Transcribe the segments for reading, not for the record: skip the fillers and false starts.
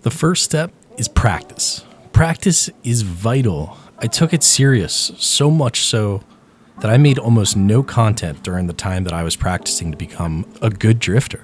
The first step is practice. Practice is vital. I took it serious, so much so that I made almost no content during the time that I was practicing to become a good drifter.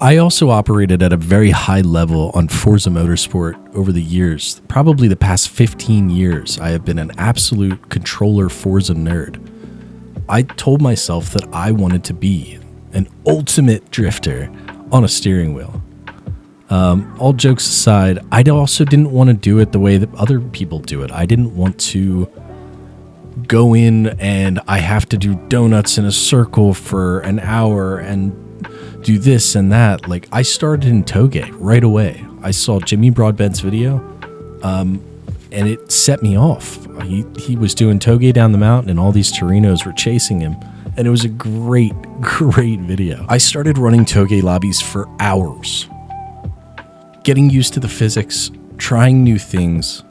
I also operated at a very high level on Forza Motorsport over the years. Probably the past 15 years, I have been an absolute controller Forza nerd. I told myself that I wanted to be an ultimate drifter on a steering wheel. All jokes aside, I also didn't want to do it the way that other people do it. I didn't want to go in and I have to do donuts in a circle for an hour and do this and that. Like, I started in Toge right away. I saw Jimmy Broadbent's video, and it set me off. He was doing Toge down the mountain and all these Torinos were chasing him. And it was a great video. I started running Toge lobbies for hours, getting used to the physics, trying new things.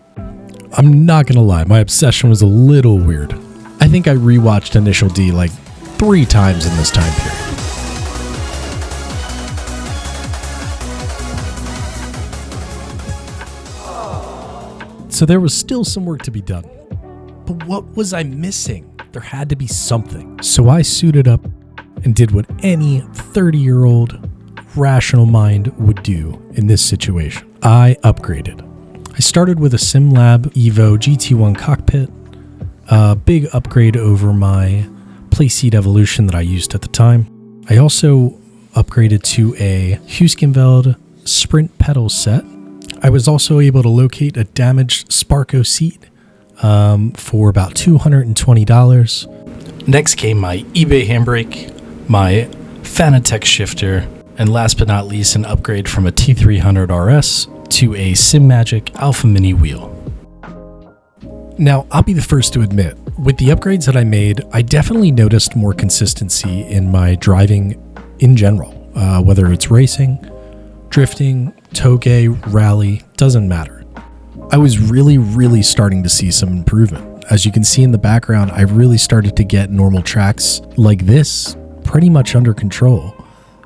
I'm not gonna lie, my obsession was a little weird. I think I rewatched Initial D like 3 times in this time period. So there was still some work to be done. But what was I missing? There had to be something. So I suited up and did what any 30-year-old rational mind would do in this situation. I upgraded. I started with a SimLab Evo GT1 cockpit, a big upgrade over my Playseat Evolution that I used at the time. I also upgraded to a Huskenveld Sprint pedal set. I was also able to locate a damaged Sparco seat for about $220. Next came my eBay handbrake, my Fanatec shifter, and last but not least, an upgrade from a T300 RS to a SimMagic Alpha Mini wheel. Now, I'll be the first to admit, with the upgrades that I made, I definitely noticed more consistency in my driving in general, whether it's racing, drifting, Toge, rally, doesn't matter. I was really starting to see some improvement. As you can see in the background, I really started to get normal tracks like this pretty much under control.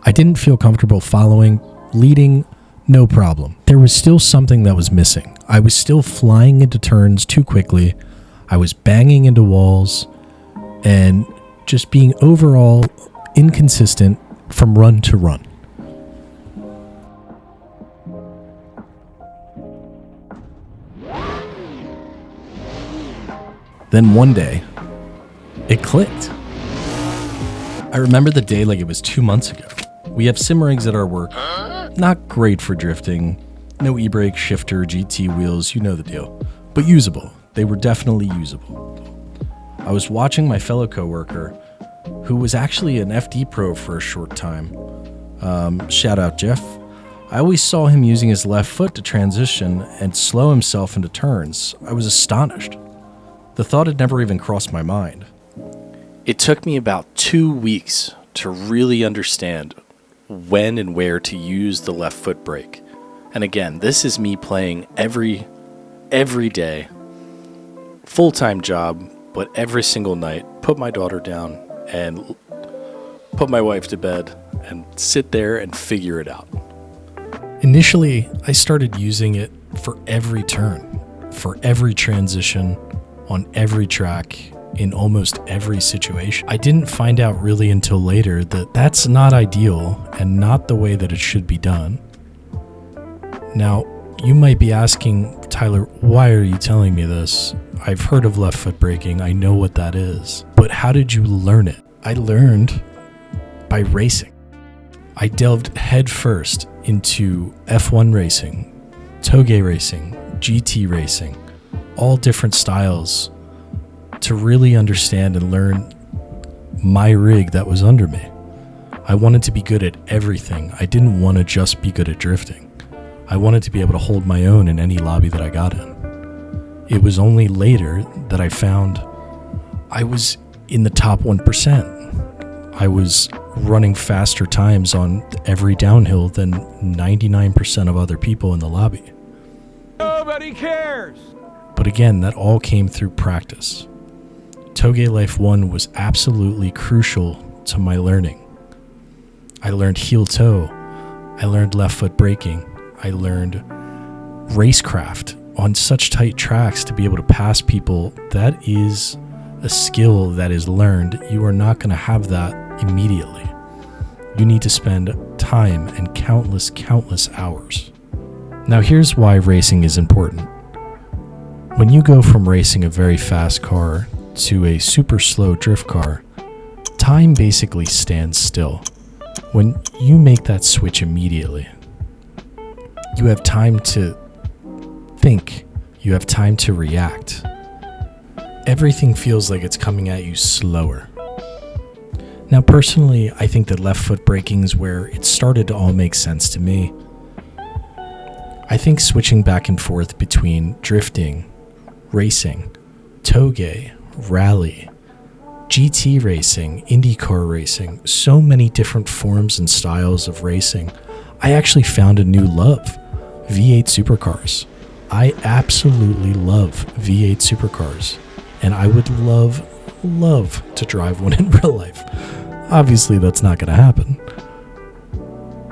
I didn't feel comfortable following, leading, no problem. There was still something that was missing. I was still flying into turns too quickly. I was banging into walls and just being overall inconsistent from run to run. Then one day, it clicked. I remember the day like it was 2 months ago. We have sim rigs at our work. Not great for drifting. No e-brake, shifter, GT wheels, you know the deal. But usable. They were definitely usable. I was watching my fellow coworker, who was actually an FD pro for a short time. Shout out Jeff. I always saw him using his left foot to transition and slow himself into turns. I was astonished. The thought had never even crossed my mind. It took me about 2 weeks to really understand when and where to use the left foot brake. And again, this is me playing every day, full-time job, but every single night, put my daughter down and put my wife to bed and sit there and figure it out. Initially, I started using it for every turn, for every transition, on every track, in almost every situation. I didn't find out really until later that that's not ideal and not the way that it should be done. Now, you might be asking, Tyler, why are you telling me this? I've heard of left foot braking. I know what that is. But how did you learn it? I learned by racing. I delved headfirst into F1 racing, Toge racing, GT racing, all different styles, to really understand and learn my rig that was under me. I wanted to be good at everything. I didn't want to just be good at drifting. I wanted to be able to hold my own in any lobby that I got in. It was only later that I found I was in the top 1%. I was running faster times on every downhill than 99% of other people in the lobby. Nobody cares! But again, that all came through practice. Toge Life 1 was absolutely crucial to my learning. I learned heel toe. I learned left foot braking. I learned racecraft on such tight tracks to be able to pass people, that is a skill that is learned. You are not going to have that immediately. You need to spend time and countless hours. Now here's why racing is important. When you go from racing a very fast car to a super slow drift car, time basically stands still. When you make that switch immediately, you have time to think, you have time to react. Everything feels like it's coming at you slower. Now personally, I think that left foot braking is where it started to all make sense to me. I think switching back and forth between drifting, racing, toge, rally, GT racing, IndyCar racing, so many different forms and styles of racing. I actually found a new love, V8 supercars. I absolutely love V8 supercars, and I would love to drive one in real life. Obviously, that's not going to happen.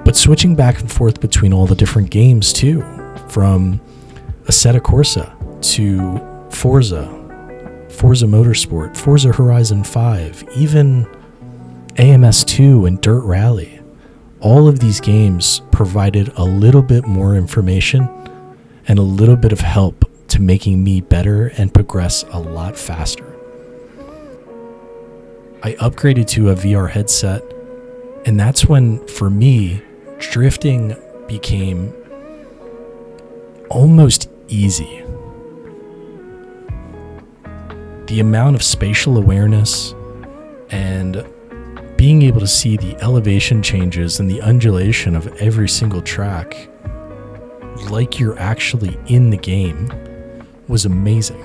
But switching back and forth between all the different games too, from Assetto Corsa to Forza Motorsport, Forza Horizon 5, even AMS2 and Dirt Rally. All of these games provided a little bit more information and a little bit of help to making me better and progress a lot faster. I upgraded to a VR headset, and that's when, for me, drifting became almost easy. The amount of spatial awareness and being able to see the elevation changes and the undulation of every single track like you're actually in the game was amazing.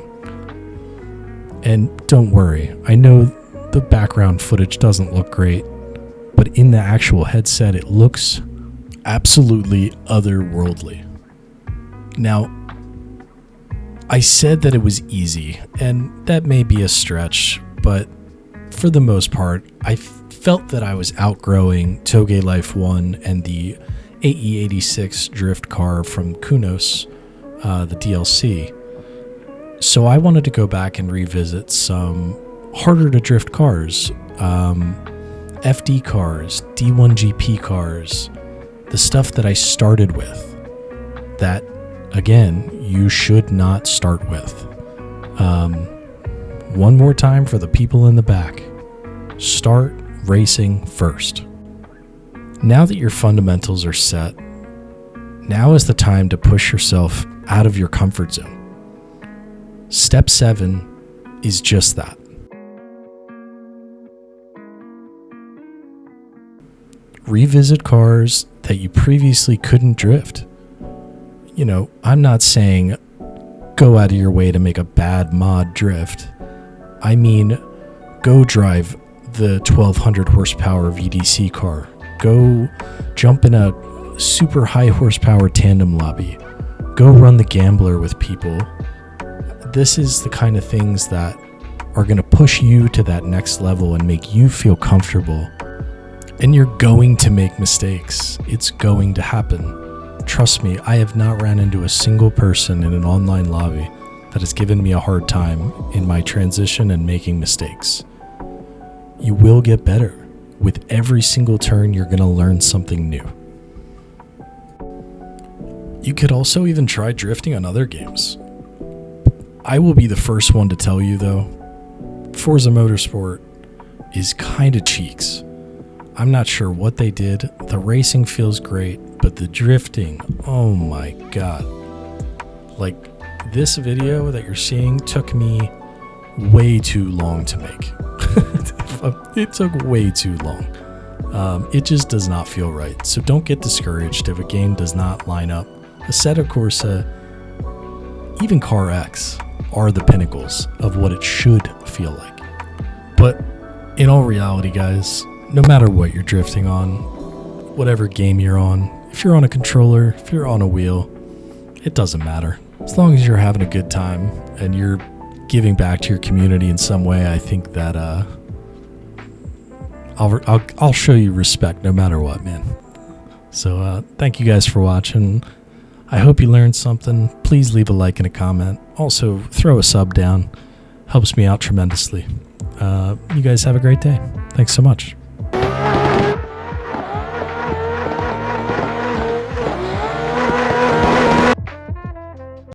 And don't worry, I know the background footage doesn't look great, but in the actual headset it looks absolutely otherworldly. Now, I said that it was easy, and that may be a stretch, but for the most part, I felt that I was outgrowing Toge Life 1 and the AE86 drift car from Kunos, the DLC. So I wanted to go back and revisit some harder to drift cars, FD cars, D1GP cars, the stuff that I started with that, again, you should not start with. One more time for the people in the back. Start racing first. Now that your fundamentals are set, now is the time to push yourself out of your comfort zone. Step 7 is just that. Revisit cars that you previously couldn't drift. You know, I'm not saying go out of your way to make a bad mod drift. I mean, go drive the 1200 horsepower VDC car. Go jump in a super high horsepower tandem lobby. Go run the gambler with people. This is the kind of things that are going to push you to that next level and make you feel comfortable. And you're going to make mistakes. It's going to happen. Trust me, I have not ran into a single person in an online lobby that has given me a hard time in my transition and making mistakes. You will get better. With every single turn, you're going to learn something new. You could also even try drifting on other games. I will be the first one to tell you, though, Forza Motorsport is kind of cheeks. I'm not sure what they did. The racing feels great, but the drifting, oh my god. Like, this video that you're seeing took me way too long to make. It took way too long. It just does not feel right. So don't get discouraged if a game does not line up. Assetto Corsa, even Car X, are the pinnacles of what it should feel like. But in all reality, guys, no matter what you're drifting on, whatever game you're on, if you're on a controller, if you're on a wheel, it doesn't matter. As long as you're having a good time and you're giving back to your community in some way, I think that I'll show you respect no matter what, man. So thank you guys for watching. I hope you learned something. Please leave a like and a comment. Also, throw a sub down. Helps me out tremendously. You guys have a great day. Thanks so much.